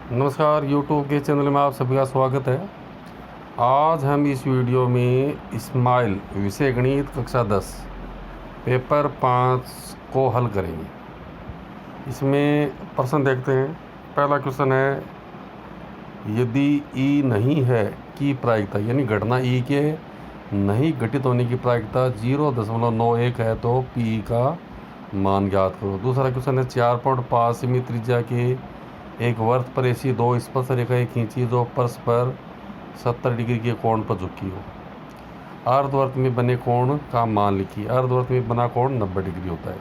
नमस्कार, YouTube के channel में आप सभी का स्वागत है। आज हम इस वीडियो में स्माइल विषय गणित कक्षा 10 पेपर 5 को हल करेंगे। इसमें प्रश्न देखते हैं। पहला क्वेश्चन है, यदि ई नहीं है की प्रायिकता यानी घटना ई के नहीं घटित होने की प्रायिकता 0.91 है तो पी का मान ज्ञात करो। दूसरा क्वेश्चन है, 4.5 सेमी त्रिज्या के एक वर्त पर ऐसी दो स्पर्श रेखाएं खींची जो परस्पर 70 डिग्री के कोण पर झुकी हो। अर्धवर्त में बने कोण का मान लिखिए। अर्धवर्त में बना कोण 90 डिग्री होता है।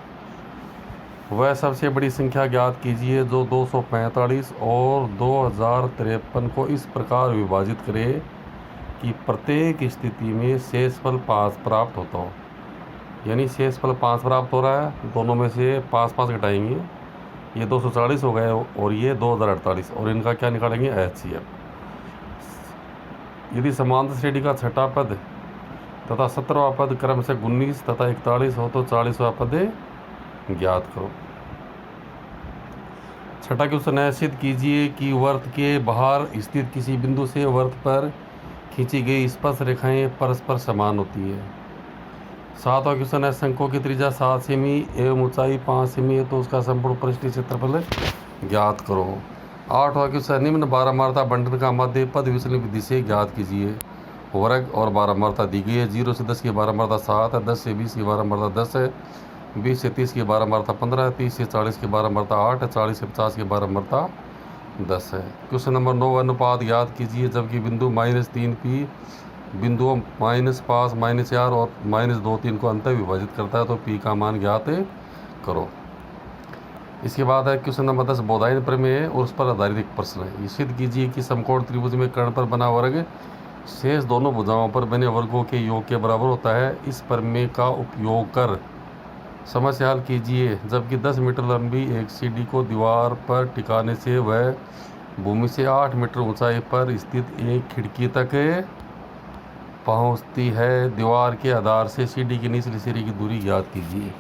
वह सबसे बड़ी संख्या ज्ञात कीजिए जो 245 और 2053 को इस प्रकार विभाजित करे कि प्रत्येक स्थिति में शेषफल 5 प्राप्त होता हो। यानी शेषफल 5 प्राप्त हो रहा है, दोनों में से 5 घटाएंगे, ये 240 हो गए और ये 2048 और इनका क्या निकालेंगे, HCF। यदि समांतर श्रेणी का छठा पद तथा 17वां पद क्रम से 19 तथा 41 हो तो 40वां पद ज्ञात करो। छठा क्वेश्चन है, सिद्ध कीजिए कि वर्त के बाहर स्थित किसी बिंदु से वर्त पर खींची गई स्पर्श रेखाएं परस्पर समान होती है। सातवां क्वेश्चन है, शंकु की त्रिज्या 7 सेमी एवं ऊंचाई 5 सेमी है तो उसका संपूर्ण पृष्ठीय क्षेत्रफल ज्ञात करो। आठवां क्वेश्चन, निम्न बारहमारता बंटन का मध्य पद विचलन विधि से ज्ञात कीजिए। वर्ग और बारहमारता दी गई है। 0 से 10 की बारहमारता 7 है, 10 से 20 की बारहमारता 10 है, 20 से 30 की बारहमारता 15 है, 30 से 40 की बारहमारता 8 है, 40 से 50 की बारहमारता 10 है। क्वेश्चन नंबर 9, अनुपात ज्ञात कीजिए जबकि बिंदु -3 पी बिंदुओं -5, -4 और -2, 3 को अंतर विभाजित करता है तो पी का मान ज्ञात करो। इसके बाद है क्वेश्चन नंबर 10, बोधायन प्रमेय और उस पर आधारित एक प्रश्न है। ये सिद्ध कीजिए कि समकोण त्रिभुज में कर्ण पर बना वर्ग शेष दोनों भुजाओं पर बने वर्गों के योग के बराबर होता है। इस प्रमेय का उपयोग कर समस्या हल कीजिए। जबकि 10 मीटर लंबी एक सीढ़ी को दीवार पर टिकाने से वह भूमि से 8 मीटर ऊंचाई पर स्थित एक खिड़की तक पहुंचती है। दीवार के आधार से सीढ़ी की निचली सीढ़ी की दूरी ज्ञात कीजिए।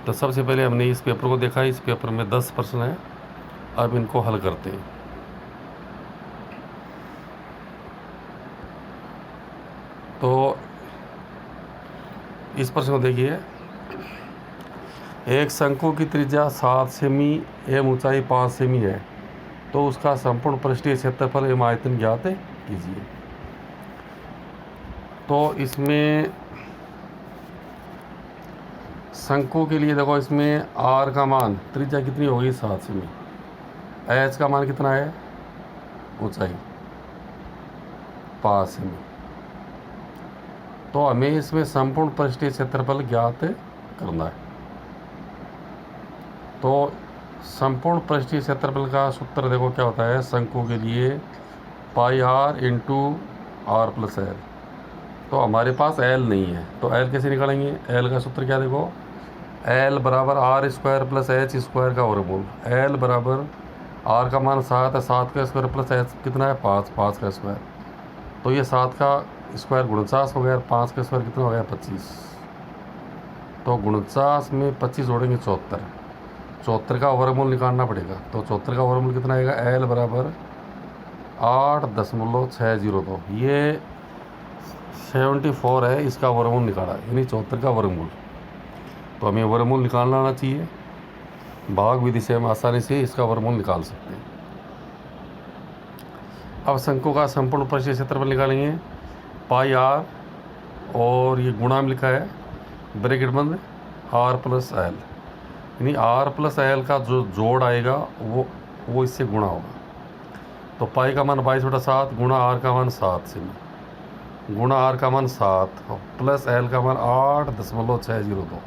तो सबसे पहले हमने इस पेपर को देखा। इस पेपर में 10 प्रश्न हैं, अब इनको हल करते हैं। तो इस प्रश्न को देखिए, एक शंकु की त्रिज्या 7 सेमी एवं ऊंचाई 5 सेमी है तो उसका संपूर्ण पृष्ठीय क्षेत्रफल एवं आयतन ज्ञात कीजिए। तो इसमें शंकु के लिए देखो, इसमें R का मान, त्रिज्या कितनी होगी 7 सेमी, H का मान कितना है, ऊंचाई 5 सेमी। तो हमें इसमें संपूर्ण पृष्ठीय क्षेत्रफल ज्ञात करना है। तो संपूर्ण पृष्ठीय क्षेत्रफल का सूत्र देखो क्या होता है शंकु के लिए, πr × r+l। तो हमारे पास L नहीं है तो L कैसे निकालेंगे। L का सूत्र क्या देखो, L बराबर r² + h² का वर्गमूल। L बराबर r का मान 7 है, 7 का स्क्वायर प्लस h कितना है 5 का स्क्वायर। तो ये 7 का स्क्वायर 49 हो गया, 5 का स्क्वायर कितना हो गया 25। तो 49 में 25 जोड़ेंगे 74, 74 का वर्गमूल निकालना पड़ेगा। तो 74 का वर्गमूल कितना आएगा, L बराबर 8.602। ये 74 है, इसका वर्गमूल निकाला यानी 74 का वर्गमूल। तो हमें वर्गमूल निकालना आना चाहिए। भाग विधि से हम आसानी से इसका वर्गमूल निकाल सकते हैं। अब शंकु का संपूर्ण पृष्ठीय क्षेत्रफल निकालेंगे। πr और ये गुणा में लिखा है ब्रैकेट बंद r+l, यानी r+l का जो जोड़ आएगा वो इससे गुणा होगा। तो पाई का मान 22/7 गुणा r का मान 7 सेमी गुणा r का मान 7 प्लस l का मान 8.602।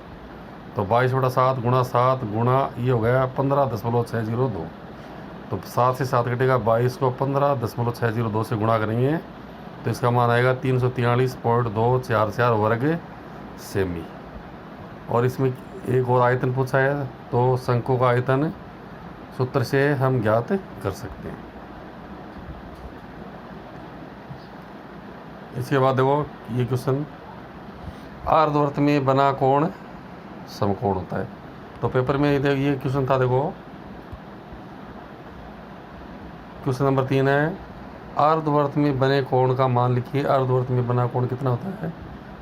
तो 22/7 गुणा 7 गुणा ये हो गया 15.602। तो 7 से 7 घटेगा, 22 को 15.602 से गुणा करेंगे तो इसका मान आएगा 343.244 वर्ग सेमी। और इसमें एक और आयतन पूछा है तो शंकु का आयतन सूत्र से हम ज्ञात कर सकते हैं। इसके बाद देखो ये क्वेश्चन, अर्धवर्त में बना कोण समकोण होता है। तो पेपर में ये क्वेश्चन था, देखो क्वेश्चन नंबर 3 है, अर्धवर्त में बने कोण का मान लिखिए। अर्धवर्त में बना कोण कितना होता है?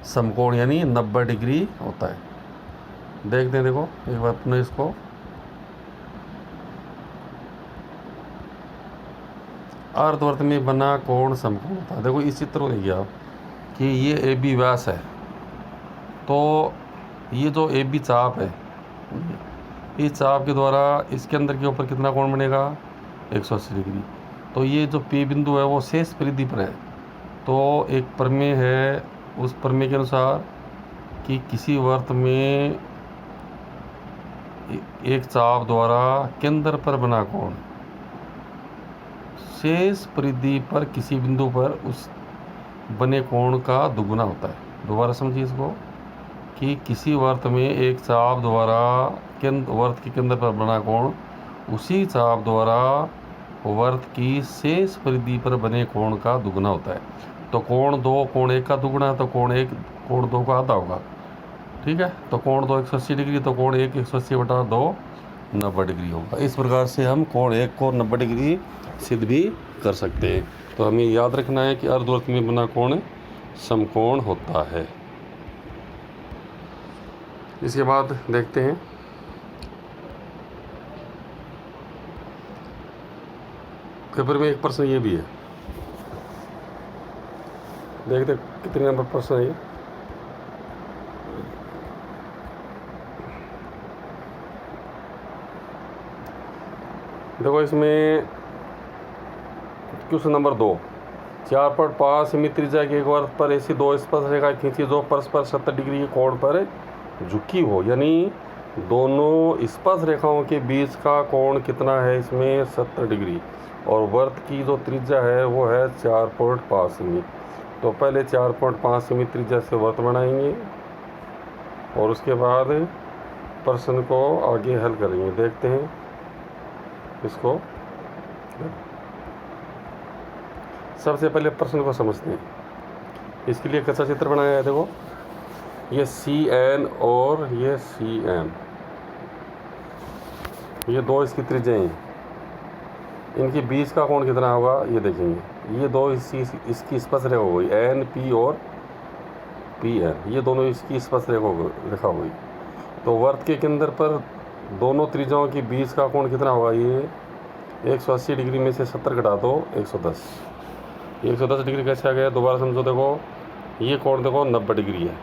समकोण, यानी 90 डिग्री होता है। देखते हैं, देखो एक बार अपने इसको, अर्धवर्त में बना कोण समकोण होता है। देखो इस चित्र को देखिए आप कि ये ए बी व्यास है, तो ये जो ए बी चाप है, इस चाप के द्वारा इसके अंदर के ऊपर कितना कोण बनेगा? 180 डिग्री। तो ये जो पी बिंदु है वो शेष परिधि पर है। तो एक प्रमेय है, उस प्रमेय के अनुसार कि किसी वर्त में एक चाप द्वारा केंद्र पर बना कोण शेष परिधि पर किसी बिंदु पर उस बने कोण का दुगुना होता है। दोबारा समझिए इसको कि किसी वर्त में एक चाप द्वारा वर्त के केंद्र पर बना कोण उसी चाप द्वारा वर्त की शेष परिधि पर बने कोण का दुगुना होता है। तो कोण 2 कोण 1 का दुगुना है, तो कोण 1 कोण 2 का आधा होगा। ठीक है, तो कोण 2 180 डिग्री, तो कोण 1 180/2 90 डिग्री होगा। इस प्रकार से हम कोण 1 को 90 डिग्री सिद्ध भी कर सकते हैं। तो हमें याद रखना है कि अर्धवर्त में बना कोण समकोण होता है। इसके बाद देखते हैं, पेपर में एक प्रश्न ये भी है, देखते कितने नंबर प्रश्न है ये। देखो इसमें क्वेश्चन नंबर 2, 4.5 सेमी त्रिज्या के एक वर्त पर ऐसी 2 स्पर्श रेखाएं खींची जो परस्पर 70 डिग्री के कोण पर झुकी हो, यानी दोनों स्पर्श रेखाओं के बीच का कोण कितना है? इसमें 70 डिग्री। और वर्त की जो त्रिज्या है वो है 4.5 सेमी। तो पहले 4.5 सेमी त्रिज्या से वर्त बनाएंगे और उसके बाद प्रश्न को आगे हल करेंगे। देखते हैं इसको, सबसे पहले प्रश्न को समझते हैं। इसके लिए कच्चा चित्र बनाया है। देखो ये CN और ये CM, ये 2 इसकी त्रिज्याएं हैं। इनके बीच का कोण कितना होगा ये देखेंगे। ये 2 इसकी स्पर्श रेखा हो गई, NP और PN, ये दोनों इसकी स्पर्श रेखा हो गई। तो वर्त के केंद्र पर दोनों त्रिज्याओं के बीच का कोण कितना होगा? ये 180 डिग्री में से 70 घटा दो 110। 110 डिग्री कैसे आ गया? दोबारा समझो। देखो ये कोण देखो 90 डिग्री है,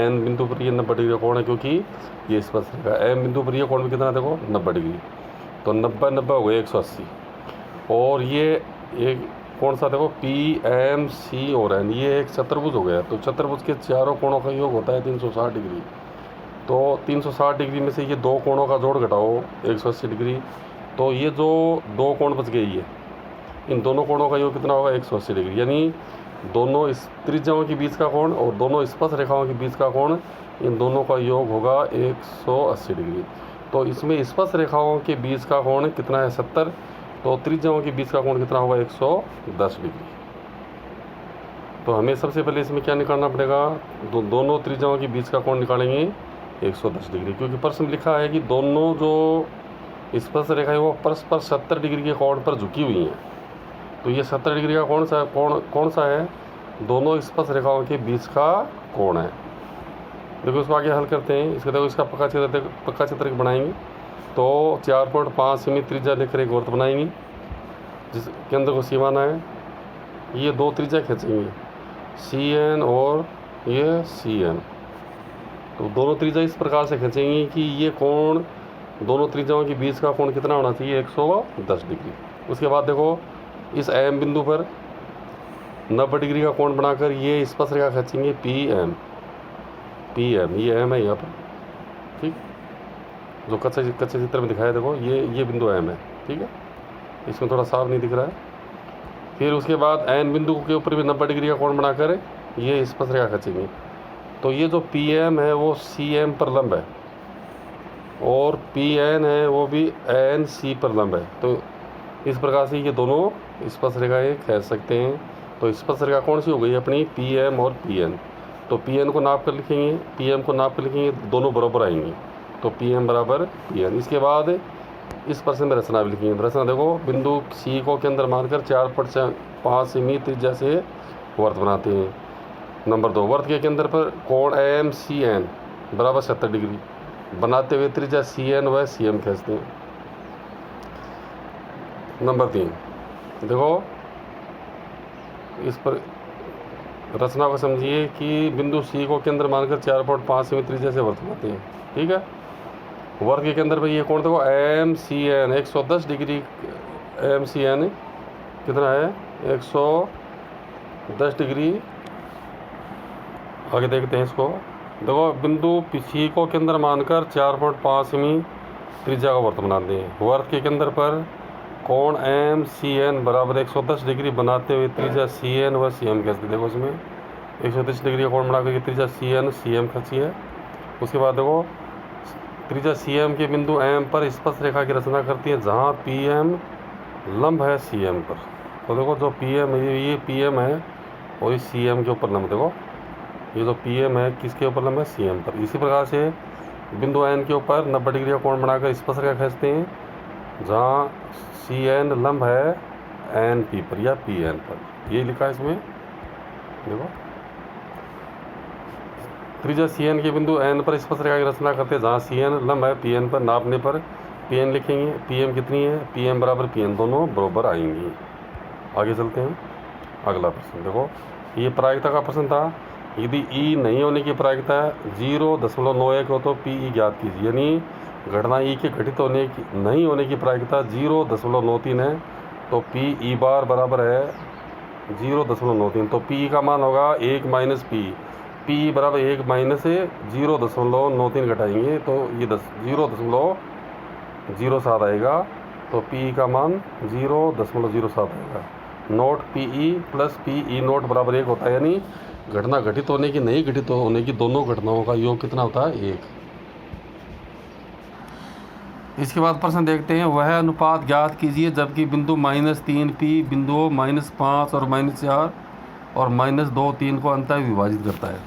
N बिंदु पर ये 90 डिग्री का कोण है क्योंकि ये स्पर्श रेखा। M बिंदु पर ये कोण भी कितना देखो 90 डिग्री। तो 90 हो गए 180। और ये एक कौन सा देखो PMC और N, ये एक चतुर्भुज हो गया। तो चतुर्भुज के चारों कोणों का योग होता है 360 डिग्री। तो 360 डिग्री में से ये 2 कोणों का जोड़ घटाओ 180 डिग्री, तो ये जो 2 कोण बच गई है, इन दोनों कोणों का योग कितना होगा? 180 डिग्री। यानी दोनों इस त्रिज्याओं के बीच का कोण और दोनों स्पर्श रेखाओं के बीच का कोण, इन दोनों का योग होगा 180 डिग्री। तो इसमें स्पर्श रेखाओं के बीच का कोण कितना है? 70। तो त्रिज्याओं के बीच का कोण कितना होगा? 110 डिग्री। तो हमें सबसे पहले इसमें क्या निकालना पड़ेगा? दोनों त्रिज्याओं के बीच का कोण निकालेंगे 110 डिग्री, क्योंकि प्रश्न में लिखा है कि दोनों जो स्पर्श रेखाएं वो परस्पर 70 डिग्री के कोण पर झुकी हुई हैं। तो ये 70 डिग्री का कौन सा है? दोनों स्पर्श रेखाओं के बीच का कोण है। देखो इसको आगे हल करते हैं। इसका देखो इसका पक्का चित्र बनाएंगे। तो 4.5 सेमी त्रिज्या लेकर एक वृत्त बनाएंगे जिस केंद्र को सी माना है। ये 2 त्रिज्या खींचेंगे, CN और ये CN। तो दोनों त्रिज्या इस प्रकार से खींचेंगे कि ये कोण दोनों त्रिज्याओं के बीच का कोण कितना होना चाहिए? 110 डिग्री। उसके बाद देखो इस M बिंदु पर 90 डिग्री का कोण बनाकर ये स्पर्श रेखा खींचेंगे PM, ये M है यहाँ पर। ठीक, जो कच्चे चित्र में दिखाया देखो ये बिंदु M है। ठीक है, इसमें थोड़ा साफ नहीं दिख रहा है। फिर उसके बाद N बिंदु के ऊपर भी 90 डिग्री का कोण बनाकर ये स्पर्श रेखा खींचेंगे। तो ये जो PM है वो CM पर लंब है और PN है वो भी NC पर लंब है। तो इस प्रकार से ये दोनों स्पर्श रेखाएं खींच सकते हैं। तो स्पर्श रेखा कौन सी हो गई अपनी? PM और PN। तो PN को नाप कर लिखेंगे, PM को नाप कर लिखेंगे, दोनों बराबर आएंगे। तो PM बराबर PN। इसके बाद इस प्रश्न में रचना भी लिखी। रचना देखो, बिंदु सी को केंद्र मानकर 4/5 सेमी त्रिज्या से वर्त बनाते हैं। नंबर 2, वर्त के केंद्र पर कोण एम सी एन बराबर 70 डिग्री बनाते हुए त्रिज्या सी एन व सी एम खींचते हैं। नंबर 3 देखो, इस पर रचना को समझिए कि बिंदु सी को केंद्र मानकर 4/5 सेमी त्रिज्या से वर्त बनाते हैं। ठीक है, वर्त के केंद्र पर ये कोण देखो M C N 110 degree. M C N कितना है? 110 डिग्री। आगे देखते हैं इसको। देखो, बिंदु सी को केंद्र मानकर 4/5 सेमी त्रिज्या का वर्त बनाते हैं। वर्त के केंद्र पर कोण एम सी एन बराबर 110 डिग्री बनाते हुए त्रिज्या सी एन व सी एम खींचते। देखो, इसमें 110 डिग्री का कोण बना करके त्रिज्या सी एन सी एम खींची है। उसके बाद देखो, त्रिज्या सी एम के बिंदु एम पर स्पर्श रेखा की रचना करती है जहाँ पी एम लंब है सी एम पर। तो देखो, जो पी एम ये पी एम है और इस सी एम के ऊपर लंब। देखो, ये जो पी एम है किसके ऊपर लंब है? सी एम पर। इसी प्रकार से बिंदु एन के ऊपर 90 डिग्री का कोण बनाकर स्पर्श रेखा खींचते हैं जहाँ सी एन लंब है एन पी पर या पी एन पर। ये लिखा है इसमें। देखो, त्रिज्या सी एन के बिंदु एन पर स्पर्श रेखा की रचना करते हैं जहाँ सी एन लंब है पी एन पर। नापने पर पी एन लिखेंगे। पी एम कितनी है? पी एम बराबर पी एन, दोनों बराबर आएंगी। आगे चलते हैं। अगला प्रश्न देखो, ये प्रायिकता का प्रश्न था। यदि ई नहीं होने की प्रायिकता 0.91 हो तो पी ई ज्ञात कीजिए। यानी घटना ई के घटित होने की नहीं होने की प्रायिकता 0.93 है तो पी ई बार बराबर है 0.93। तो पी का मान होगा 1 माइनस पी। पी बराबर 1 माइनस 0.93 घटाएंगे तो ये 0.07 आएगा। तो पी का मान 0.07 आएगा। Note P E plus P E note बराबर 1 होता है। यानी घटना घटित होने की नहीं घटित होने की दोनों घटनाओं का योग कितना होता है? 1। इसके बाद प्रश्न देखते हैं, वह अनुपात ज्ञात कीजिए जबकि बिंदु -3 पी बिंदुओं -5 और -4 और -2 3 को अंततः विभाजित करता है।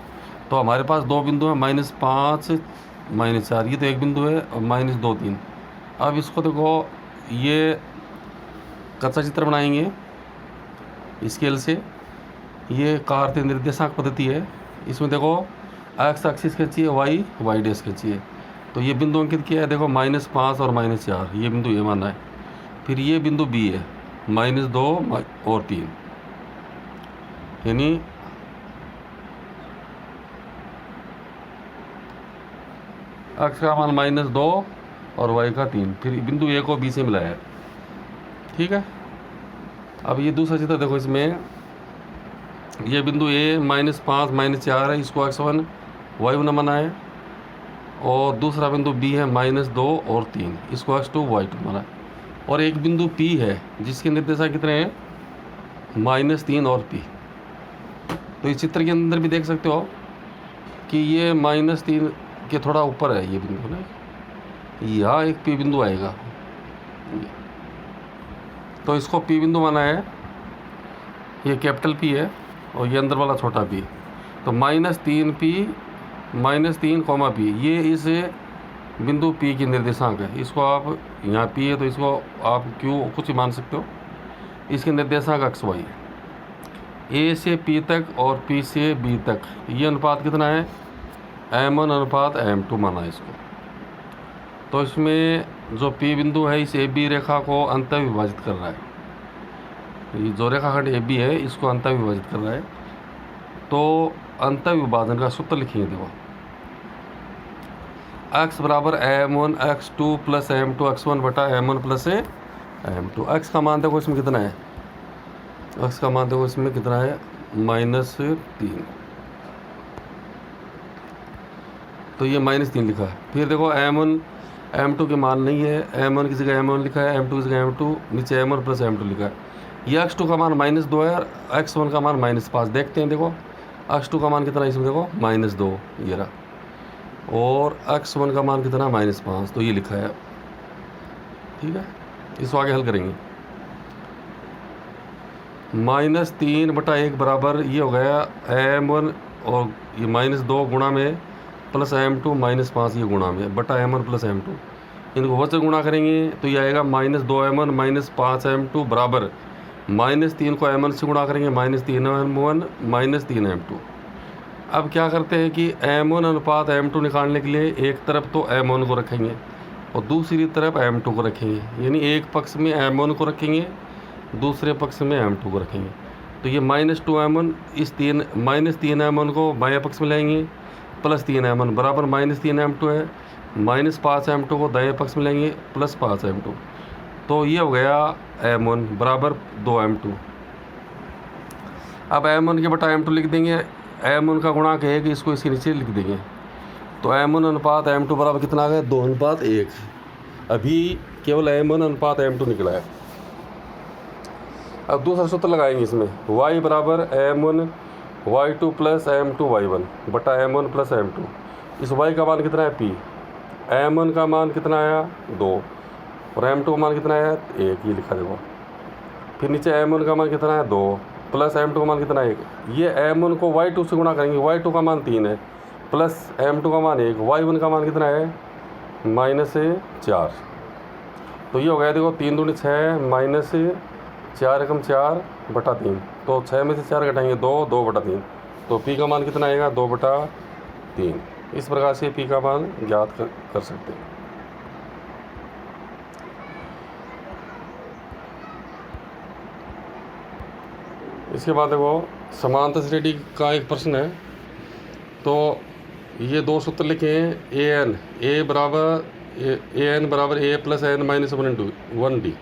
तो हमारे पास दो बिंदु हैं, -5 -4, ये तो एक बिंदु है, और -2 3। अब इसको देखो, ये कच्चा चित्र बनाएंगे स्केल से। ये कार्तीय निर्देशांक पद्धति है। इसमें देखो, एक्स एक्सिस खींचिए, वाई डैश खींचिए। तो ये बिंदु अंकित किया है। देखो, -5 और -4 ये बिंदु ये माना है। फिर ये बिंदु बी है, -2 और 3। यानी एक्स का मान -2 और वाई का 3। फिर बिंदु ए को बी से मिलाया है। ठीक है। अब ये दूसरा चित्र देखो, इसमें ये बिंदु ए -5 -4 है, इसको x1 y1 माना है। और दूसरा बिंदु बी है -2 और 3, इसको x2 y2 माना है। और एक बिंदु P है जिसके निर्देशांक कितने हैं? -3 और P। तो इस चित्र के अंदर भी देख सकते हो कि ये -3 के थोड़ा ऊपर है ये बिंदु ना, यहाँ एक P बिंदु आएगा। तो इसको P बिंदु माना है। ये कैपिटल P है और ये अंदर वाला छोटा p। तो -3P -3, P ये इस बिंदु P की निर्देशांक है। इसको आप यहाँ P है तो इसको आप Q कुछ ही मान सकते हो। इसके निर्देशांक XY है। A से P तक और P से B तक ये अनुपात कितना है? M1 अनुपात M2 माना है इसको। तो इसमें जो P बिंदु है इस AB रेखा को अंतः विभाजित कर रहा है। ये जो रेखाखंड AB है इसको अंतः विभाजित कर रहा है। तो अंतः विभाजन का सूत्र लिखेंगे। देखो, x बराबर M1 x2 plus M2 x1 बटा M1 प्लस M2। x का मान देखो इसमें कितना है? x का मान देखो इसमें कितना है? -3। तो ये -3 लिखा है। फिर देखो, M1 M2 के मान नहीं है। M1 की जगह M1 लिखा है, M2 की जगह M2, नीचे M1 प्लस M2 लिखा है। ये x2 का मान -2 है और x1 का मान -5। देखते हैं, देखो x2 का मान कितना है इसमें? देखो -2 ये रहा, और x1 का मान कितना? -5। तो ये लिखा है। ठीक है, इसको आगे हल करेंगे। -3 बटा 1 बराबर ये हो गया M1 और ये -2 गुणा में प्लस M2 -5 ये गुणा में बटा M1 प्लस M2। इनको वह से गुणा करेंगे तो ये आएगा -2m1 -5m2 बराबर -3 को m1 से गुणा करेंगे -3m1 -3m2। अब क्या करते हैं कि m1 अनुपात m2 निकालने के लिए एक तरफ तो m1 को रखेंगे और दूसरी तरफ m2 को रखेंगे, यानी एक पक्ष में m1 को रखेंगे, दूसरे पक्ष में m2 को रखेंगे। तो ये -2m1 इस -3m1 को बाएं पक्ष में लाएंगे, +3m1 बराबर -3m2 है, -5m2 को दाएं पक्ष में लेंगे, +5m2। तो ये हो गया m1 बराबर 2m2। अब m1 के बटा m2 लिख देंगे, m1 का गुणांक है कि इसको इसके नीचे लिख देंगे। तो m1 अनुपात m2 बराबर कितना आ गया, 2:1। अभी केवल m1 अनुपात m2 निकला है। अब दूसरा सूत्र लगाएंगे इसमें, y बराबर m1 y2 + m2 y1 बटा m1 + m2। इस y का मान कितना है p, m1 का मान कितना आया 2 और m2 का मान कितना आया 1, ये लिखा देखो। फिर नीचे m1 का मान कितना है 2 प्लस m2 का मान कितना है 1। ये m1 को y2 से गुणा करेंगे, y2 का मान 3 है प्लस m2 का मान 1, y1 का मान कितना है -4। तो ये हो गया देखो 3 दूनी 6 -4 एकम 4 बटा 3। तो 6 में से 4 घटाएंगे 2, 2 बटा 3। तो p का मान कितना आएगा 2 बटा 3। इस प्रकार से p का मान ज्ञात कर सकते हैं। इसके बाद देखो समांतर श्रेणी का एक प्रश्न है। तो ये दो सूत्र लिखे हैं, a बराबर an बराबर a + n - 1d,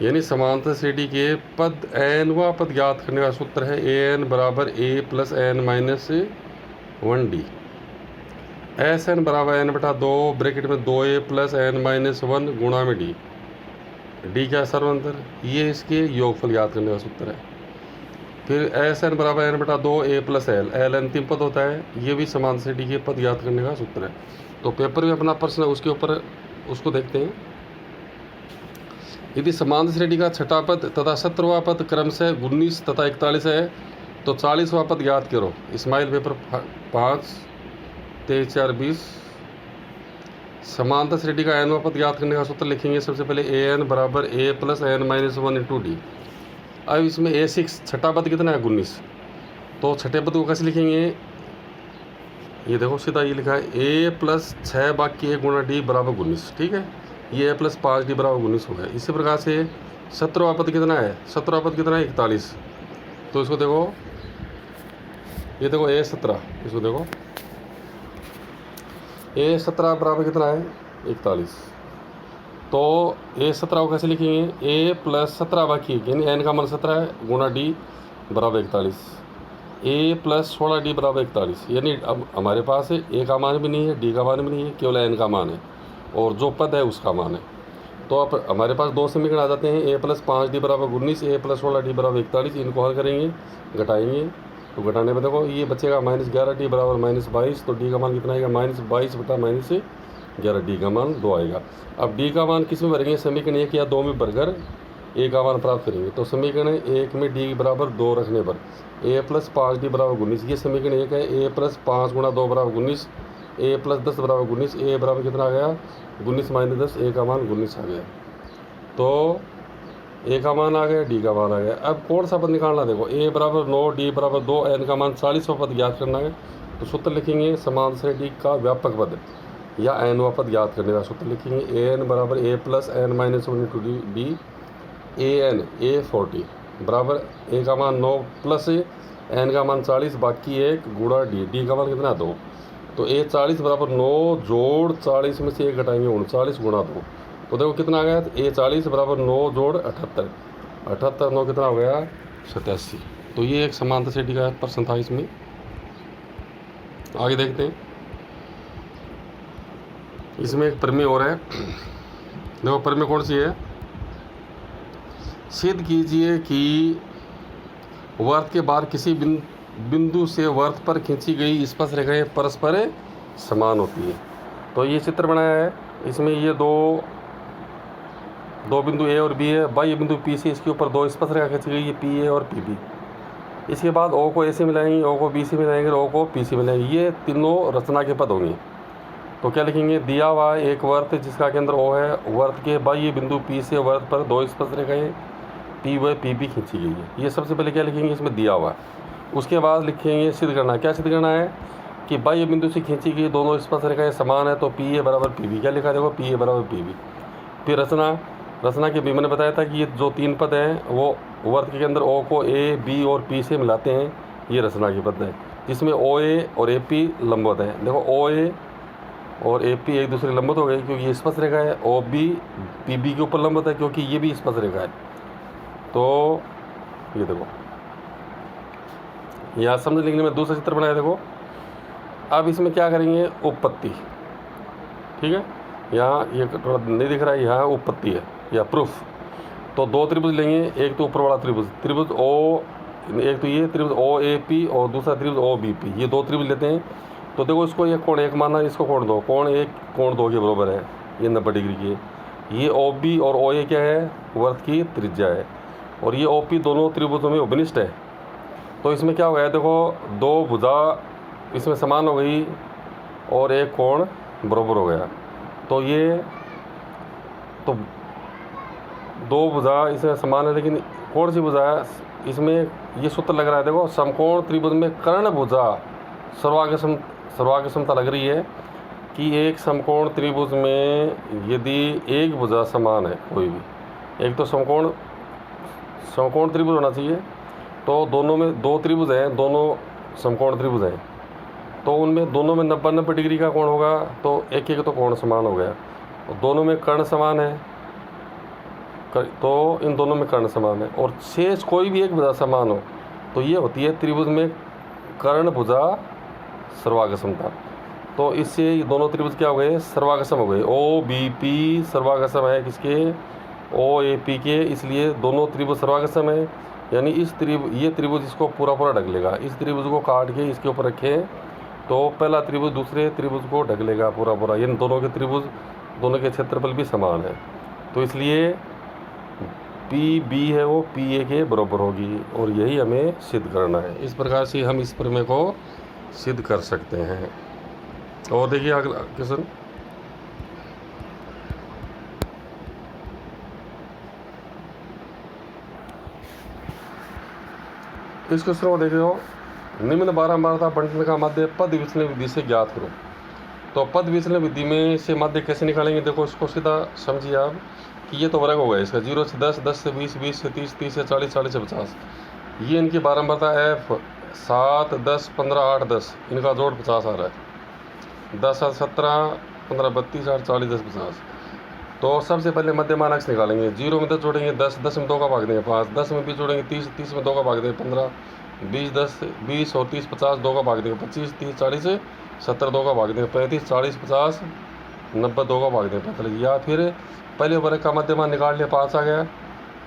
यानी समांतर श्रेणी के पद n पद ज्ञात करने का सूत्र है an बराबर a + n - 1d। Sn बराबर n बटा 2 ब्रैकेट में 2a + n - 1 गुणा में d। d क्या सर्वांतर, ये इसके योगफल ज्ञात करने का सूत्र है। फिर Sn बराबर n बटा 2 a + l, l अंतिम पद होता है, ये भी समांतर श्रेणी के पद ज्ञात करने का सूत्र है। तो पेपर में अपना प्रश्न उसके ऊपर उसको देखते हैं। यदि समांतर श्रेणी का छठा पद तथा 17वां पद क्रमशः 19 तथा 41 है तो 40वां पद ज्ञात करो। इस्माइल पेपर 5 23 4 20। समांतर श्रेणी का n पद ज्ञात करने का सूत्र लिखेंगे। सबसे पहले an बराबर a + n - 1 × d। अब इसमें a6 छठा पद कितना है 19, तो छठे पद को कैसे लिखेंगे, ये देखो सीधा ये लिखा है a + 6 बाकी 1 गुणा d बराबर 19। ठीक है, ये a + 5d बराबर 19 हो गया। इसी प्रकार से 17वां पद कितना है, 17वां पद कितना है 41। तो इसको देखो, ये देखो a17, इसको देखो a17 बराबर कितना है 41। तो a17 को कैसे लिखेंगे, a + 17 बाकी यानी n का मान 17 है गुणा d बराबर 41, a + 16d बराबर 41। यानी अब हमारे पास a का मान भी नहीं है, d का मान भी नहीं है, केवल n का मान है और जो पद है उसका मान है। तो अब हमारे पास दो समीकरण आ जाते हैं, a + 5d बराबर 19, a + 16d बराबर 41। इनको हल करेंगे, घटाएंगे, तो घटाने पर देखो ये बचेगा -11d बराबर -22। तो d का मान कितना आएगा -22 बटा -11, d का मान 2 आएगा। अब d का मान किस में भरेंगे, समीकरण 1 या 2 में भरकर a का मान प्राप्त करेंगे। तो समीकरण 1 में d बराबर 2 रखने पर a + 5d बराबर 19, ये समीकरण 1 है। a + 5 × 2 बराबर 19, a + 10 बराबर 19, a बराबर कितना आ गया 19 - 10, a का मान 19 आ गया। तो a का मान आ गया, d का मान आ गया। अब कौन सा पद निकालना, देखो a बराबर 9, d बराबर 2, n का मान 40वां पद ज्ञात करना है। तो सूत्र लिखेंगे समांतर श्रेणी का व्यापक पद या n पद ज्ञात करने का सूत्र लिखेंगे। an बराबर a + n - 1 × d, an a40 बराबर a का मान 9 प्लस n का मान 40 बाकी 1 गुणा d, d का मान कितना 2। तो a40 बराबर 9 जोड़ 40 में से 1 घटाएंगे 39 गुणा 2। तो देखो कितना आ गया, a40 बराबर 9 जोड़ 78, 78 9 कितना हो गया 87। तो ये एक समांतर श्रेणी का प्रश्न था। इसमें आगे देखते हैं, इसमें एक प्रमेय और है। देखो प्रमेय कौन सी है, सिद्ध कीजिए कि वर्त के बाहर किसी बिंदु से वर्त पर खींची गई स्पर्श रेखाएं परस्पर समान होती है। तो ये चित्र बनाया है, इसमें ये दो बिंदु a और b है। बाह्य बिंदु p से इसके ऊपर 2 स्पर्श रेखा खींची गई है, p a और p b। इसके बाद o को a से मिलाएंगे, o को b से मिलाएंगे, o को p से मिलाएंगे। ये तीनों रचना के पद होंगे। तो क्या लिखेंगे, दिया हुआ एक वर्त जिसका केंद्र O है, वर्त के बाह्य बिंदु P से वर्त पर 2 स्पर्शरेखाएं P व PB खींची गई है। ये सबसे पहले क्या लिखेंगे, इसमें दिया हुआ है। उसके बाद लिखेंगे सिद्ध करना। क्या सिद्ध करना है कि बाह्य बिंदु से खींची गई दोनों स्पर्शरेखाएं समान है, तो PA बराबर PB। क्या लिखा देखो, PA बराबर PB। फिर रचना के भी मैंने बताया था कि ये जो 3 पद हैं वो वर्त के अंदर O को A, B और P से मिलाते हैं, ये रचना के पद है, जिसमें OA और AP लंबवत हैं। देखो OA और AP एक दूसरे लंबवत हो गए क्योंकि ये स्पर्श रेखा है। OB PB के ऊपर लंबवत है क्योंकि ये भी स्पर्श रेखा है। तो ये देखो, यहाँ समझ लिखने में दूसरा चित्र बनाया देखो। अब इसमें क्या करेंगे, उपपत्ति, ठीक है, यहाँ ये थोड़ा नहीं दिख रहा है, यहाँ उपपत्ति है या प्रूफ। तो 2 त्रिभुज लेंगे, एक तो ऊपर वाला त्रिभुज O, एक तो ये त्रिभुज OAP और दूसरा त्रिभुज OBP, ये 2 त्रिभुज लेते हैं। तो देखो इसको ये कोण 1 माना, इसको कोण 2, कोण 1 कोण 2 के बराबर है, ये 90 डिग्री की। ये OB और OA क्या है, वर्त की त्रिज्या है, और ये OP दोनों त्रिभुजों में उपनिष्ठ है। तो इसमें क्या हो गया देखो, 2 भुजा इसमें समान हो गई और एक कोण बराबर हो गया। तो ये तो 2 भुजा इसमें समान है, लेकिन कौन सी भुजा है, इसमें ये सूत्र लग रहा है देखो, समकोण त्रिभुज में कर्ण भुजा सर्वाग्र लग रही है कि एक समकोण त्रिभुज में यदि एक भुजा समान है कोई भी, एक तो समकोण त्रिभुज होना चाहिए, तो दोनों में 2 त्रिभुज हैं, दोनों समकोण त्रिभुज हैं, तो उनमें दोनों में 90 डिग्री का कोण होगा, तो एक तो कोण समान हो गया। तो दोनों में कर्ण समान है, तो इन दोनों में कर्ण समान है, और शेष कोई भी एक भुजा समान हो तो ये होती है त्रिभुज में कर्ण भुजा सर्वागसमता। तो इससे ये दोनों त्रिभुज क्या हो गए, सर्वागसम हो गए। OBP सर्वागसम है किसके, OAP के, इसलिए दोनों त्रिभुज सर्वागसम है। यानी ये त्रिभुज इसको पूरा ढक लेगा। इस त्रिभुज को काट के इसके ऊपर रखें तो पहला त्रिभुज दूसरे त्रिभुज को ढक लेगा पूरा। इन दोनों के त्रिभुज, दोनों के क्षेत्रफल भी समान है, तो इसलिए PB है वो PA के बराबर होगी, और यही हमें सिद्ध करना है। इस प्रकार से हम इस प्रमेय को सिद्ध कर सकते हैं। और देखिए अगला क्वेश्चन, इस क्वेश्चन को देख रहे हो, निम्न बारंबारता बंटन का माध्य पद विचलन विधि से ज्ञात करो। तो पद विचलन विधि में से माध्य कैसे निकालेंगे, देखो इसको सीधा समझिए आप कि ये तो वर्ग हो गया इसका, 0 से 10, 10 से 20, 20 से 30, 30 से 40, 40 से 50। ये इनकी बारंबारता F 7, 10, 15, 8, 10, इनका जोड़ 50 आ रहा है। 10, 7, 17, 15, 32, 8, 40, 10, 50। तो सबसे पहले मध्यमान अक्ष निकालेंगे। 0 में 10 जोड़ेंगे 10, 10 में 2 का भाग देंगे 5, 10 में 20 जोड़ेंगे 30, 30 में 2 का भाग देंगे 15, 20, 10, 20 और 30, 50, 2 का भाग देंगे 25, 30, 40, 70, 2 का भाग देंगे 35, 40, 50, 90, 2 का भाग देंगे 45। या फिर पहले वर्ग का मध्यमान निकाल लिया, 5 आ गया।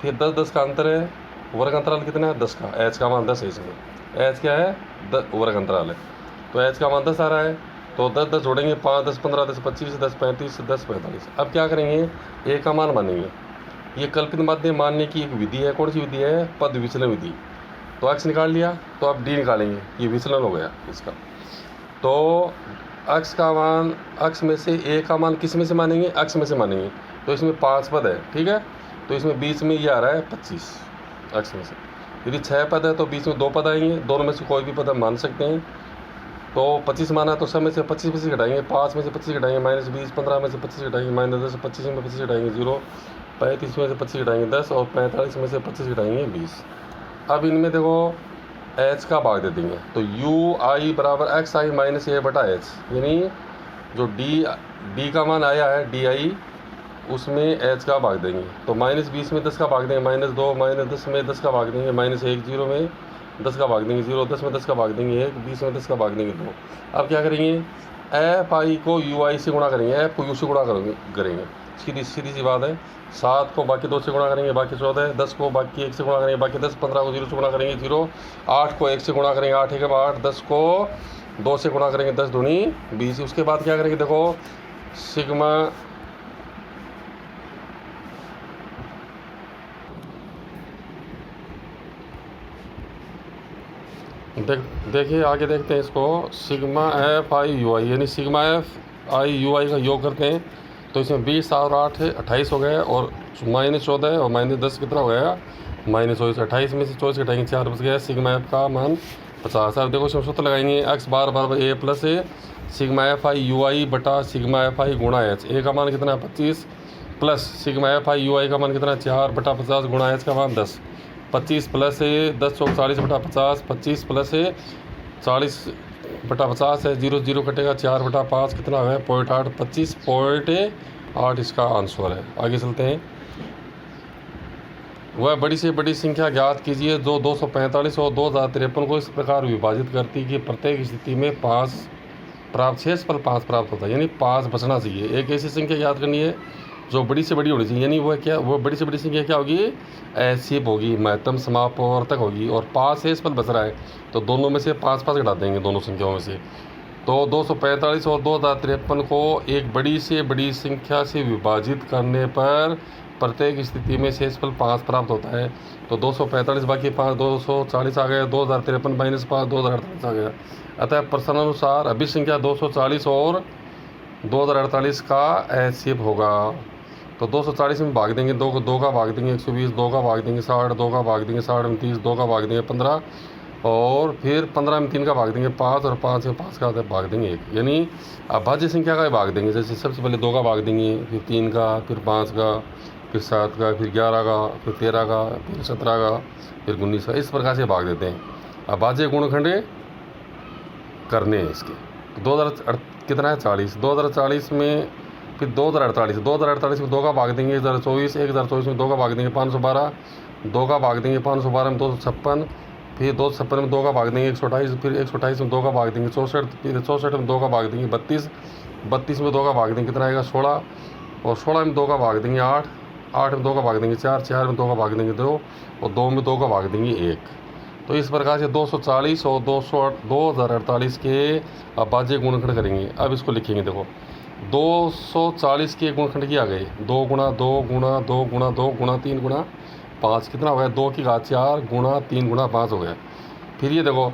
फिर 10, 10 का अंतर है, वर्ग अंतराल कितना है, 10 का, H का मान 10 है, इसमें H क्या है, वर्ग अंतराल है, तो H का मान 10 आ रहा है। तो 10, 10 जोड़ेंगे 5, 10, 15, 10, 25, 10, 35, 10, 45। अब क्या करेंगे, A का मान मानेंगे। ये कल्पित माध्य मानने की एक विधि है, कौन सी विधि है, पद विचलन विधि। तो अक्ष निकाल लिया, तो अब D निकालेंगे, ये विचलन हो गया इसका। तो अक्ष का मान, अक्ष में से A का मान किस में से मानेंगे, अक्ष में से मानेंगे। तो इसमें 5 पद है, ठीक है, तो इसमें बीच में ये आ रहा है 25 अक्ष में से। यदि 6 पद है तो बीच में 2 पद आएंगे, दोनों में से कोई भी पद हम मान सकते हैं। तो 25 माना तो सब में से 25 25 घटाएंगे, 5 में से 25 घटाएंगे -20, 15 में से 25 घटाएंगे -10, 25 में 25 घटाएंगे 0, 35 में से 25 घटाएंगे 10 और 45 में से 25 घटाएंगे 20। अब इनमें देखो H का भाग दे देंगे, तो UI बराबर XI माइनस A बटा H, यानी जो D का मान आया है DI, उसमें H का भाग देंगे। तो -20 में 10 का भाग देंगे -2, -10 में 10 का भाग देंगे -1, 0 में 10 का भाग देंगे 0, 10 में 10 का भाग देंगे 1, 20 में 10 का भाग देंगे 2। अब क्या करेंगे, FI को UI से गुणा करेंगे, F को U से गुणा करेंगे, सीधी सी बात है। 7 को बाकी 2 से गुणा करेंगे, बाकी 14, 10 को बाकी 1 से गुणा करेंगे, बाकी 10, 15 को 0 से गुणा करेंगे 0, 8 को 1 से गुणा करेंगे 8 1 8, 10 को 2 से गुणा करेंगे 10 दूनी 20। उसके बाद क्या करेंगे, देखो सिग्मा देखिए आगे देखते हैं इसको, सिग्मा FI UI, यानी सिग्मा F YFI का योग करते हैं तो इसमें 20 और 8 है 28 हो गया, और -14 है और -10 कितना हो गया -24। 28 में से 24 घटाएंगे 4 बच गया। सिग्मा एफ का मान 50। अब देखो इसमें सूत्र लगाएंगे x बार बराबर a plus sigma FI UI बटा सिग्मा FI गुणा h। a का मान कितना है 25 प्लस सिग्मा FI UI का मान कितना है 4 बटा 50 गुणा h का मान 10। 25 प्लस 10 चौक 40 बटा 50, 25 प्लस 40 बटा 50 है, 0 0 कटेगा, 4 बटा 5 कितना है 0.8, 25.8 इसका आंसर है। आगे चलते हैं। वह बड़ी से बड़ी संख्या ज्ञात कीजिए जो 245 और 2053 को इस प्रकार विभाजित करती है कि प्रत्येक स्थिति में 5 प्राप्त, शेषफल 5 प्राप्त होता है, यानी 5 बचना चाहिए। एक ऐसी संख्या याद करनी है जो बड़ी से बड़ी होनी चाहिए, यानी वह क्या, वो बड़ी से बड़ी संख्या क्या होगी, ऐसिप होगी, महत्तम समापवर्तक होगी, और 5 शेषफल बच रहा है तो दोनों में से 5 घटा देंगे दोनों संख्याओं में से। तो 245 और 2053 को एक बड़ी से बड़ी संख्या से विभाजित करने पर प्रत्येक स्थिति में शेषफल 5 प्राप्त होता है। तो 245 बाकी 5, 240 आ गया, 2053 -5, 2048 आ गया। अतः प्रश्नानुसार अभिसंख्या 240 और 2048 का ऐसिप होगा। तो 240 में भाग देंगे, 2 को 2 का भाग देंगे 120, 2 का भाग देंगे 60, 2 का भाग देंगे 60 में 30, 2 का भाग देंगे 15, और फिर 15 में 3 का भाग देंगे 5, और 5 में 5 का भाग देंगे 1, यानी अभाज्य संख्या का भाग देंगे। जैसे सबसे पहले 2 का भाग देंगे, फिर 3 का, फिर 5 का, फिर 7 का, फिर 11 का, फिर 13 का, फिर 17 का, फिर 19 का, इस प्रकार से भाग देते हैं। अभाज्य गुणखंड करने हैं इसके। तो 2000 कितना है 40, 2040 में फिर 2048 में 2 का भाग देंगे 1024 में 2 का भाग देंगे 512, 2 का भाग देंगे 512 में 256, फिर 256 में 2 का भाग देंगे 128, फिर 128 में 2 का भाग देंगे 64, फिर 64 में 2 का भाग देंगे 32, 32 में 2 का भाग देंगे कितना आएगा 16, और 16 में 2 का भाग देंगे 8, 8 में 2 का भाग देंगे 4, 4 में 2 का भाग देंगे 2, और 2 में 2 का भाग देंगे 1। तो इस प्रकार से 240 और 2048 के अभाज्य गुणनखंड करेंगे। अब इसको लिखेंगे, देखो 240 के गुणनखंड की आ गए 2 गुणा 2 गुणा 2 गुणा 2 गुणा 3 गुणा 5, कितना हो गया 2 की घात 4 गुणा 3 गुणा 5 हो गया। फिर ये देखो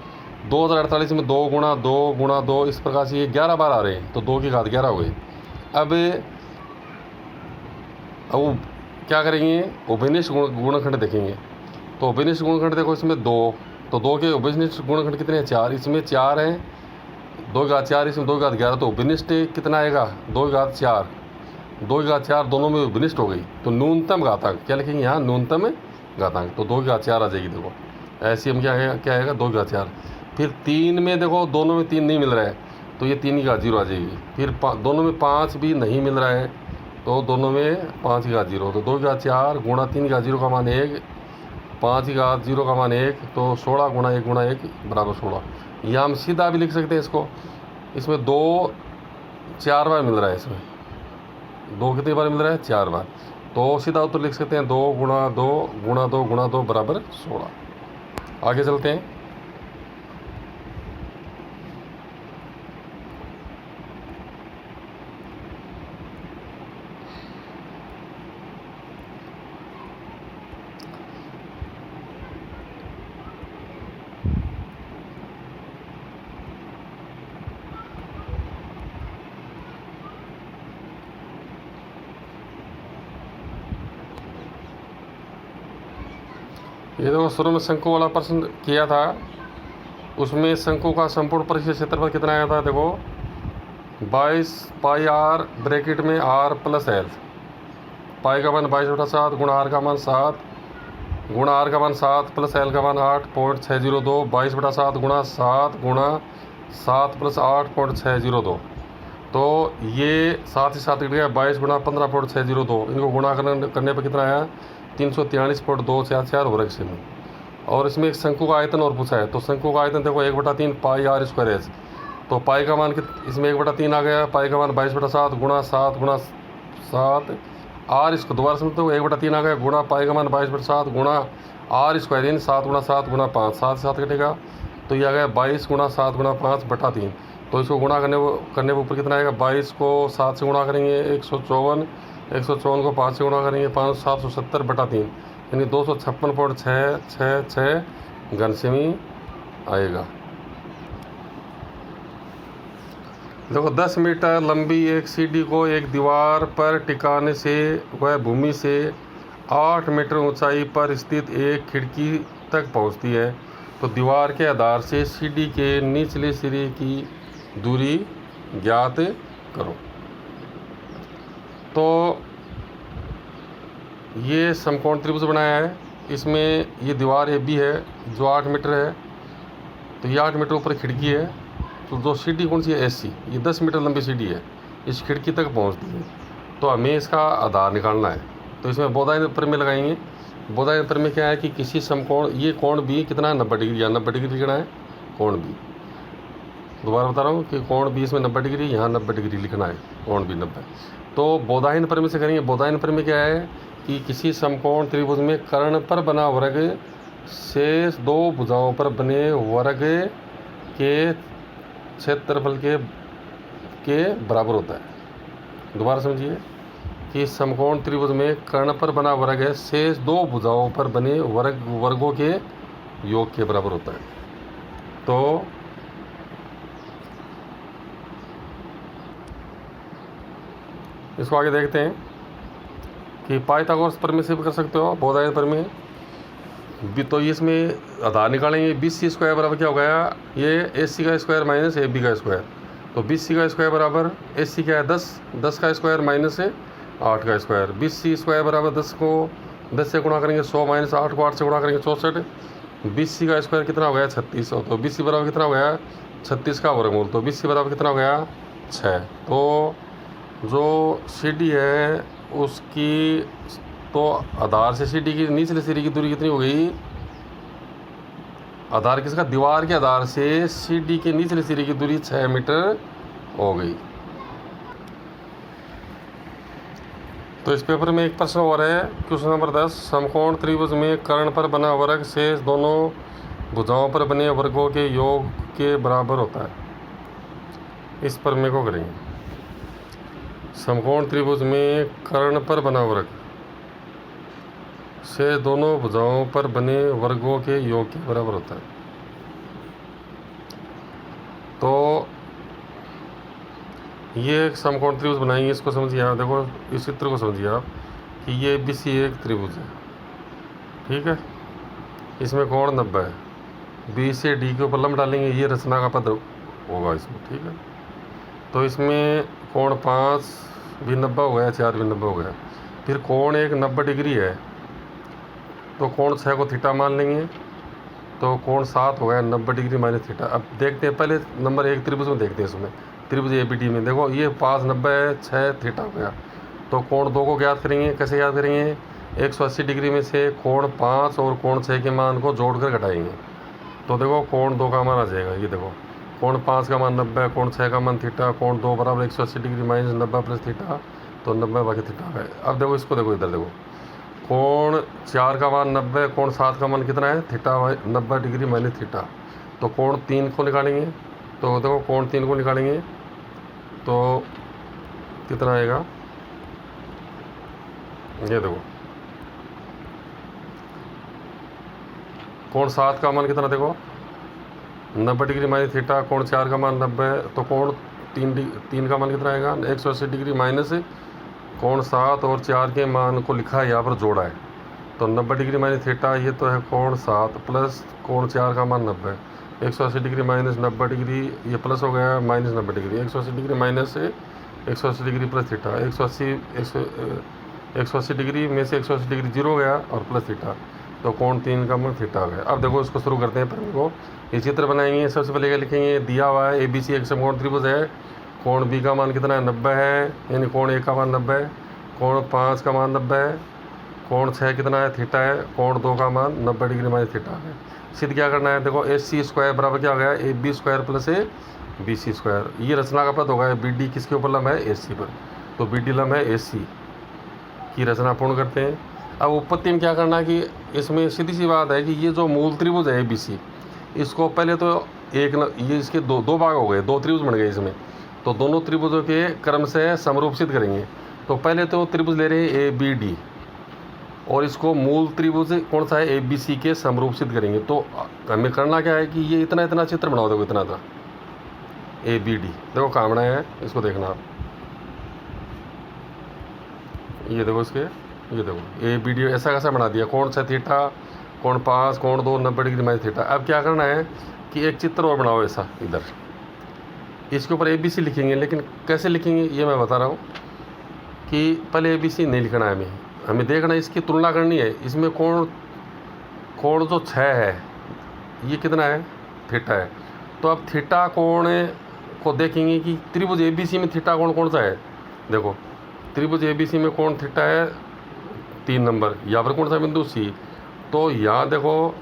2048 में 2 गुणा 2 गुणा 2, इस प्रकार से ये 11 बार आ रहे हैं, तो 2 की घात 11 हो गई। अब क्या करेंगे, उभयनिष्ठ गुणनखंड देखेंगे। तो उभयनिष्ठ गुणनखंड देखो, इसमें 2, तो 2 के उभयनिष्ठ गुणनखंड कितने हैं 4, इसमें 4 हैं, 2 की घात 4, इसमें 2 की घात 11, तो उभयनिष्ठ कितना आएगा 2 की घात 4, 2 की घात 4 दोनों में उभयनिष्ठ हो गई। तो न्यूनतम घातांक क्या लिखेंगे यहाँ, न्यूनतम घातांक, तो 2 की घात 4 आ जाएगी। देखो ऐसे हम क्या आएगा 2 की घात 4। फिर 3 में देखो दोनों में 3 नहीं मिल रहा है, तो ये 3 की घात 0 आ जाएगी। फिर दोनों में 5 भी नहीं मिल रहा है, तो दोनों में 5 की घात 0, तो 2 की घात 4 गुणा 3 की घात 0 का मान 1, 5 की घात 0 का मान 1, तो 16 गुणा 1 गुणा 1 बराबर 16। या हम सीधा भी लिख सकते हैं इसको, इसमें 2 4 बार मिल रहा है, इसमें 2 कितनी बार मिल रहा है 4 बार, तो सीधा उत्तर लिख सकते हैं 2 गुणा 2 गुणा 2 गुणा 2 बराबर 16। आगे चलते हैं। ये देखो शुरू में शंकु वाला प्रश्न किया था, उसमें शंकु का संपूर्ण परिक्षेत्र क्षेत्रफल कितना आया था, देखो 22 पाई आर ब्रैकेट में आर प्लस एल, पाई का मान 22/7 गुणा आर का मान 7 गुणा आर का मान 7 प्लस एल का मान 8.602, 22/7 गुणा 7 गुणा 7 प्लस 8.602, तो ये 7 से 7 कट गया, 22 गुणा 15.602, इनको गुणा करने पर कितना आया 343.244 वर्ग सेमी। और इसमें एक शंकु का आयतन और पूछा है, तो शंकु का आयतन देखो 1/3 पाई आर स्क्वायर एच, तो पाई का मान इसमें 1/3 आ गया, पाई का मान 22/7 गुणा 7 गुणा 7 आर इसको दोबारा समझते हो 1/3 आ गया, गुणा पाई का मान 22/7 गुणा आर स्क्वायर, यानी 7 गुणा 7 गुणा 5, 7 से 7 कटेगा, तो ये आ गया 22 गुणा 7 गुणा 5/3। तो इसको गुणा करने पर ऊपर कितना आएगा, 22 को 7 से गुणा करेंगे 154, 154 को 5 से गुणा करेंगे 5, 770/3, यानी 256.666 घन सेमी आएगा। देखो 10 मीटर लंबी एक सीढ़ी को एक दीवार पर टिकाने से वह भूमि से 8 मीटर ऊंचाई पर स्थित एक खिड़की तक पहुंचती है। तो दीवार के आधार से सीढ़ी के निचले सिरे की दूरी ज्ञात करो। तो ये समकोण त्रिभुज बनाया है, इसमें ये दीवार ए बी है जो 8 मीटर है, तो ये 8 मीटर ऊपर खिड़की है। तो जो सीढ़ी कौन सी है, एस सी, ये 10 मीटर लंबी सीढ़ी है, इस खिड़की तक पहुंचती है। तो हमें इसका आधार निकालना है। तो इसमें बोधायन प्रमेय लगाएंगे। बोधायन प्रमेय क्या है कि किसी समकोण, ये कोण बी कितना है, 90 डिग्री, यहाँ 90 डिग्री लिखना है कोण बी। दोबारा बता रहा हूँ कि कोण बी इसमें 90 डिग्री, यहाँ 90 डिग्री लिखना है, कोण बी 90। तो बोधायन प्रमेय से करेंगे। बोधायन प्रमेय क्या है कि किसी समकोण त्रिभुज में कर्ण पर बना वर्ग शेष दो भुजाओं पर बने वर्ग के क्षेत्रफल के बराबर होता है। दोबारा समझिए कि समकोण त्रिभुज में कर्ण पर बना वर्ग है शेष दो भुजाओं पर बने वर्गों के योग के बराबर होता है। तो इसको आगे देखते हैं कि पाइथागोरस प्रमेय से भी कर सकते हो, बोधायन प्रमेय भी। तो इसमें आधार निकालेंगे। 20c स्क्वायर बराबर क्या हो गया, ये AC का स्क्वायर माइनस AB का स्क्वायर। तो 20c का स्क्वायर बराबर AC क्या है 10, 10 का स्क्वायर माइनस 8 का स्क्वायर। 20c स्क्वायर बराबर 10 को 10 से गुणा करेंगे 100, माइनस 8 को 8 से गुणा करेंगे 64। 20c का स्क्वायर कितना हो गया 36। तो 20c बराबर कितना हो गया 36 का वर्गमूल। तो 20c बराबर कितना हो गया 6। तो जो CD है उसकी, तो आधार से सीढ़ी की निचले सिरे की दूरी कितनी हो गई, आधार किसका, दीवार के आधार से सीढ़ी के निचले सिरे की दूरी 6 मीटर हो गई। तो इस पेपर में एक प्रश्न और है, क्वेश्चन नंबर 10, समकोण त्रिभुज में कर्ण पर बना वर्ग शेष दोनों भुजाओं पर बने वर्गों के योग के बराबर होता है। इस प्रमेय को करेंगे। समकोण त्रिभुज में कर्ण पर बना वर्ग से दोनों भुजाओं पर बने वर्गों के योग के बराबर होता है। तो ये एक समकोण त्रिभुज बनाएंगे। इसको समझिए आप, देखो इस चित्र को समझिए आप कि ये BC एक त्रिभुज है, ठीक है। इसमें कोण 90 है, B से D के ऊपर लंब डालेंगे, ये रचना का पद होगा इसमें, ठीक है। तो इसमें कोण 5 भी 90 हो गया, 4 भी 90 हो गया। फिर कोण एक 90 डिग्री है, तो कोण 6 को थीटा मान लेंगे। तो कोण 7 हो गया 90 डिग्री माइनस थीटा। अब देखते हैं, पहले नंबर 1 त्रिभुज में देखते हैं। इसमें त्रिभुज ABD में देखो ये 5 90 है, 6 थीटा हो गया। तो कोण 2 को ज्ञात करेंगे। कैसे ज्ञात करेंगे, 180 डिग्री में से कोण 5 और कोण 6 के मान को जोड़कर घटाएंगे। तो देखो कोण 2 का मान आ जाएगा, ये देखो कोण 5 का मान 90, कोण 6 का मान थीटा, कोण 2 बराबर 180 डिग्री माइनस 90 प्लस थीटा, तो 90 बाकी थीटा है। अब देखो इसको, देखो इधर देखो, कोण 4 का मान 90, कोण 7 का मान कितना है थीटा 90 डिग्री माइनस थीटा। तो कोण 3 को निकालेंगे। तो देखो कोण 3 को निकालेंगे तो कितना आएगा, ये देखो कोण 7 का मान कितना, देखो 90 डिग्री माइनस थीटा, कोण 4 का मान 90, तो कोण 3 का मान कितना आएगा 180 डिग्री माइनस कोण 7 और 4 के मान को लिखा है यहाँ पर जोड़ा है। तो 90 डिग्री माइनस थीटा, ये तो है कोण 7 प्लस कोण 4 का मान 90, 180 डिग्री माइनस 90 डिग्री, ये प्लस हो गया minus 90 degree, 180 degree minus 180 degree plus theta, 180 degree में से 180 डिग्री जीरो हो गया और प्लस थीटा, तो कोण 3 का मान थीटा हो गया। अब देखो इसको शुरू करते हैं। प्रमेय को ये चित्र बनाएंगे। सबसे पहले क्या लिखेंगे, दिया हुआ है ABC एक समकोण त्रिभुज है, कोण B का मान कितना है 90 है, यानी कोण 1 का मान 90 है, कोण 5 का मान 90 है, कोण 6 कितना है थीटा है, कोण 2 का मान 90 डिग्री माइनस थीटा है। सिद्ध क्या करना है, देखो AC स्क्वायर बराबर क्या हो गया AB square plus BC square. ये रचना का पद होगा। BD किसके ऊपर लंब है AC पर, तो BD लंब है AC की रचना पूर्ण करते हैं। अब उत्पत्ति में क्या करना है कि इसमें सीधी सी बात है कि ये जो मूल त्रिभुज है ABC, इसको पहले तो ये इसके दो भाग हो गए, 2 त्रिभुज बन गए इसमें। तो दोनों त्रिभुजों के क्रम से समरूपसित करेंगे। तो पहले तो त्रिभुज ले रहे हैं ABD और इसको मूल त्रिभुज कौन सा है ABC के समरूपसित करेंगे। तो हमें करना क्या है कि ये इतना चित्र बनाओ, देखो इतना था, ए बी डी। देखो कहाँ बनाया है, इसको देखना आप, ये देखो इसके, ये देखो ए बी डी ऐसा कैसा बना दिया, कोण 6 थीटा, कोण 5, कोण 2, 90 डिग्री माइनस थीटा। अब क्या करना है कि एक चित्र और बनाओ ऐसा इधर, इसके ऊपर ए बी सी लिखेंगे, लेकिन कैसे लिखेंगे ये मैं बता रहा हूँ कि पहले ए बी सी नहीं लिखना है, हमें देखना है, इसकी तुलना करनी है। इसमें कोण जो 6 है ये कितना है, थीटा है। तो अब थीटा कोण को देखेंगे कि त्रिभुज ए बी सी में थीटा कोण कौन सा है। देखो त्रिभुज ए बी सी में कोण थीटा है 3 नंबर, यहाँ पर कौन सा बिंदु सी। तो यहाँ देखो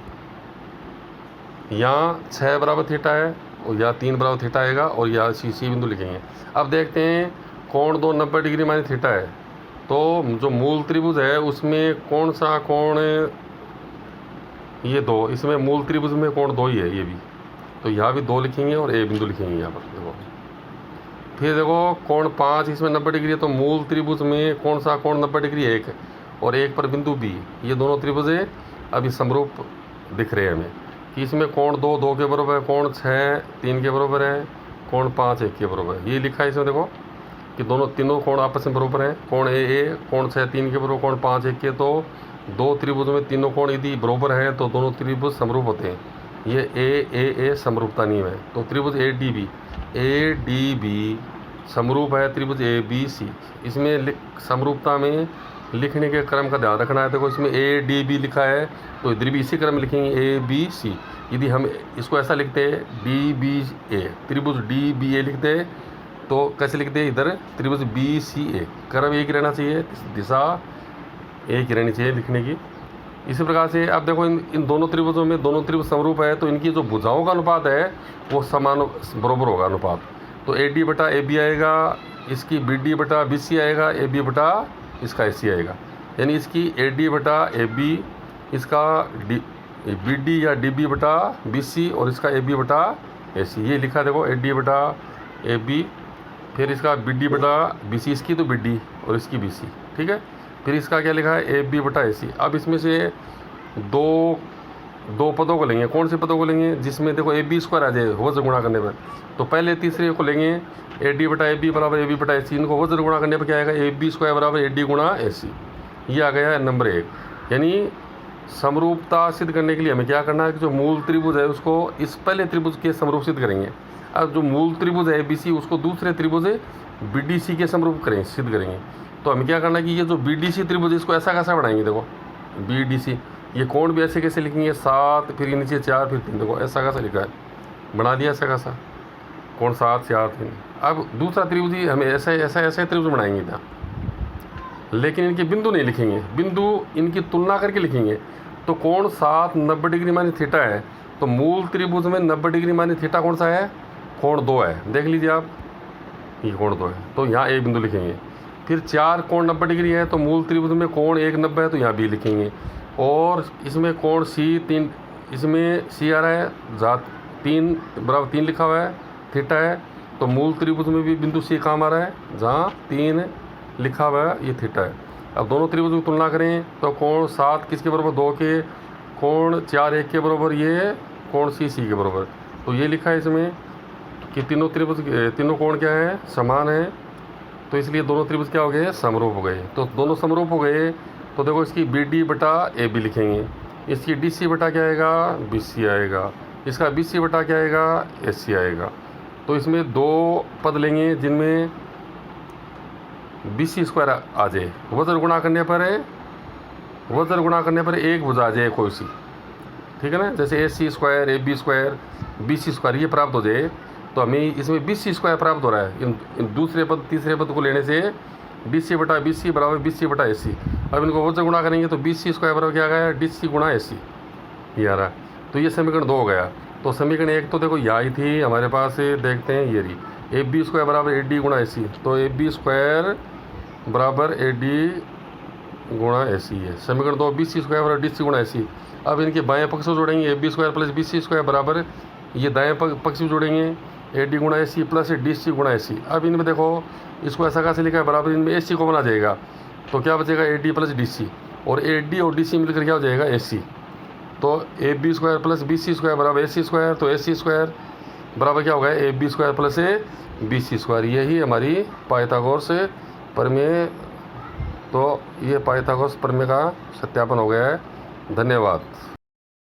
यहाँ 6 बराबर थीटा है और यहाँ 3 बराबर थीटा आएगा और यहाँ सी बिंदु लिखेंगे। अब देखते हैं कोण 2 90 डिग्री माइनस थीटा है, तो जो मूल त्रिभुज है उसमें कौन सा कोण, ये 2, इसमें मूल त्रिभुज में कोण 2 ही है ये भी, तो यहाँ भी 2 लिखेंगे और ए बिंदु लिखेंगे यहाँ पर। देखो फिर देखो कोण 5 इसमें 90 डिग्री है, तो मूल त्रिभुज में कौन सा कोण 90 डिग्री है, 1 और 1 पर बिंदु बी, ये दोनों त्रिभुज है अभी समरूप दिख रहे हैं हमें कि इसमें कोण 2 2 के बराबर है, कोण 6 3 के बराबर है, कोण 5 1 के बराबर है। ये लिखा है इसमें देखो कि तीनों कोण आपस में बराबर हैं, कोण ए कोण 6 3 के बराबर, कोण 5 1 के। तो दो त्रिभुज में तीनों कोण यदि बराबर हैं तो दोनों त्रिभुज समरूप होते हैं। ये ए समरूपता नियम है। तो त्रिभुज ए डी बी समरूप है त्रिभुज ए बी सी। इसमें समरूपता में लिखने के क्रम का ध्यान रखना है। देखो इसमें ए डी बी लिखा है तो इधर भी इसी क्रम में लिखेंगे ए बी सी। यदि हम इसको ऐसा लिखते हैं डी बी ए, त्रिभुज डी बी ए लिखते हैं तो कैसे लिखते हैं, इधर त्रिभुज बी सी ए, क्रम एक ही रहना चाहिए, दिशा एक ही रहनी चाहिए लिखने की। इसी प्रकार से अब देखो इन दोनों त्रिभुजों में दोनों त्रिभुज समरूप है तो इनकी जो भुजाओं का अनुपात है वो समान बराबर होगा अनुपात। तो ए डी बटा ए बी आएगा, इसकी बी डी बटा बी सी आएगा, ए बी बटा इसका ए सी आएगा। यानी इसकी ए डी बटा ए बी, इसका बी डी या डी बी बटा बी सी और इसका ए बी बटा ए सी। ये लिखा देखो ए डी बटा ए बी, फिर इसका बी डी बटा बी सी, इसकी तो बी डी और इसकी बी सी, ठीक है। फिर इसका क्या लिखा है ए बी बटा ए सी। अब इसमें से दो पदों को लेंगे। कौन से पदों को लेंगे, जिसमें देखो ए बी स्क्वायर आ जाए वज्र गुणा करने पर। तो पहले तीसरे को लेंगे ए डी बटा ए बी बराबर ए बी बटा ए सी। इनको वज्र गुणा करने पर क्या आएगा, ए बी स्क्वायर बराबर ए डी गुणा ए सी। ये आ गया नंबर 1। यानी समरूपता सिद्ध करने के लिए हमें क्या करना है कि जो मूल त्रिभुज है उसको इस पहले त्रिभुज के समरूप सिद्ध करेंगे। अब जो मूल त्रिभुज है ए बी सी उसको दूसरे त्रिभुज बी डी सी के समरूप करेंगे, सिद्ध करेंगे। तो हमें क्या करना है कि ये जो बी डी सी त्रिभुज इसको ऐसा कैसा बनाएंगे, देखो बी डी सी, ये कोण भी ऐसे कैसे लिखेंगे 7, फिर नीचे 4, फिर 3। देखो ऐसा कैसा लिखा है, बना दिया ऐसा कैसा, कोण 7 4 3। अब दूसरा त्रिभुज ही हमें ऐसे त्रिभुज बनाएंगे था, लेकिन इनके बिंदु नहीं लिखेंगे, बिंदु इनकी तुलना करके लिखेंगे। तो कोण 7 90 डिग्री माइनस थीटा है, तो मूल त्रिभुज में 90 डिग्री माइनस थीटा कौन सा है, कोण 2 है। देख लीजिए आप, ये कोण 2 है तो यहाँ ए बिंदु लिखेंगे। फिर 4 कोण 90 डिग्री है तो मूल त्रिभुज में कोण 1 90 है तो यहाँ बी लिखेंगे। और इसमें कोण सी 3, इसमें सी आ रहा है, 3 बराबर 3 लिखा हुआ है, थीटा है। तो मूल त्रिभुज में भी बिंदु सी काम आ रहा है जहाँ 3 लिखा हुआ है, ये थीटा है। अब दोनों त्रिभुज की तुलना करें तो कोण 7 किसके बराबर, 2 के, कोण 4 1 के बराबर, ये कोण सी के बराबर। तो ये लिखा है इसमें कि तीनों त्रिभुज तीनों कोण क्या है, समान है। तो इसलिए दोनों त्रिभुज क्या हो गए, समरूप हो गए। तो दोनों समरूप हो गए तो देखो इसकी बी डी बटा ए बी लिखेंगे, इसकी डी सी बटा क्या आएगा, बी सी आएगा, इसका बी सी बटा क्या आएगा, ए सी आएगा। तो इसमें 2 पद लेंगे जिनमें बी सी स्क्वायर आ जाए, वज्र गुणा करने पर एक भुजा आ जाए कोई सी, ठीक है ना। जैसे A C square, A B square, B C square ये प्राप्त हो जाए तो हमें इसमें बी सी स्क्वायर प्राप्त हो रहा है। इन दूसरे पद तीसरे पद को लेने से डी सी बटा बी सी बराबर बी सी बटा ए सी। अब इनको वज्र गुणा करेंगे तो बी सी स्क्वायर बराबर क्या आ गया, डी सी गुणा ए सी, ये आ रहा है। तो ये समीकरण 2 हो गया। तो समीकरण 1 तो देखो यहाँ ही थी हमारे पास, देखते हैं ये रही, ए बी स्क्वायर बराबर ए डी गुणा ए सी। तो ए बी स्क्वायर बराबर ए डी गुणा ए सी है। समीकरण 2 बी सी स्क्वायर बराबर डी सी गुणा ए सी। अब इनके बाएं पक्ष को जोड़ेंगे, A B square plus B C square बराबर ये दाएं पक्ष को जोड़ेंगे, ए डी गुणा A C plus D C गुणा ए सी। अब इनमें देखो इसको ऐसा कैसे लिखा है, बराबर इनमें ए सी को बना जाएगा तो क्या बचेगा, A D plus D C, और ए डी और डी सी मिलकर क्या हो जाएगा, ए सी। तो A B square plus B C square बराबर ए सी स्क्वायर। तो ए सी स्क्वायर बराबर क्या हो गया, A B square plus A B C square. यही हमारी पाइथागोरस प्रमेय। तो ये पाइथागोरस प्रमेय का सत्यापन हो गया है। धन्यवाद।